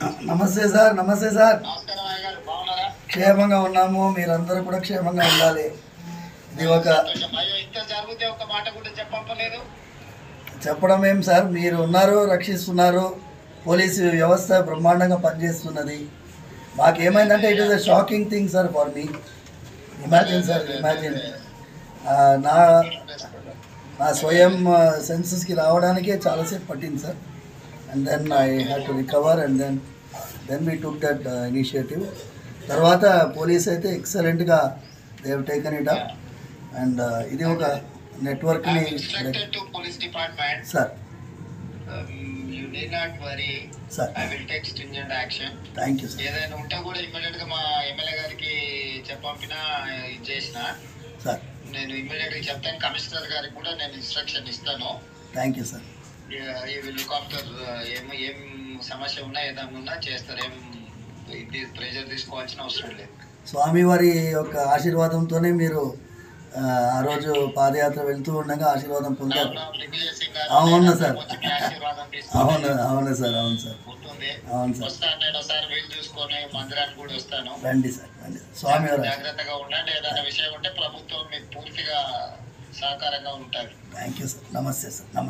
నమస్తే సార్. నమస్తే సార్. నమస్కారం అయ్య గారు, బాగున్నారా? క్షేమంగా ఉన్నాము, మీరందరూ కూడా క్షేమంగా ఉండాలి. ఇది ఒక అయ్యో, ఇంత జరిగితే ఒక మాట కూడా చెప్పలేదు. చెప్పడం ఏం సార్, మీరు ఉన్నారు, రక్షిస్తున్నారు. పోలీసు వ్యవస్థ బ్రహ్మాండంగా పనిచేస్తున్నది. మాకేమైందంటే it is a shocking thing sir for me. Imagine sir, imagine నా నా స్వయం సెన్సెస్కి రావడానికే చాలాసేపు పట్టింది sir. And then I have to recover and then we took that initiative. తర్వాత పోలీస్ అయితే ఎక్సలెంట్గా they have taken it up. And ఇది ఒక నెట్వర్క్ని sir. You need not worry. Sir. I will take stringent action. Thank you, sir. ఏదైనా ఉంటే కూడా immediate గా మా ఎమ్మెల్యే గారికి చెప్పంపినా ఇది చేసిన సార్. నేను ఇమ్మీడియట్ గా చెప్తాను. కమిషనర్ గారికి కూడా నేను ఇన్స్ట్రక్షన్ ఇస్తాను. Thank you sir. ఈ విల్ లుక్ ఆఫ్టర్ ఏం సమస్య ఉన్నా ఏదైనా ఉన్నా చేస్తారు. ఇది ప్రెజర్ తీసుకోవాల్సిన అవసరం లేదు. స్వామివారి యొక్క ఆశీర్వాదంతోనే మీరు ఆ రోజు పాదయాత్ర వెళ్తూ ఉండగా ఆశీర్వాదం పొందారు. అవును సార్, అవును అవును సార్, అవును సార్, అవును సార్. రండి సార్, రండి. స్వామివారు జాగ్రత్తగా ఉండండి. ఏదైనా విషయం ఉంటే ప్రభుత్వం మీకు పూర్తిగా సహకారంగా ఉంటారు. Thank you sir. నమస్తే సార్. నమస్తే.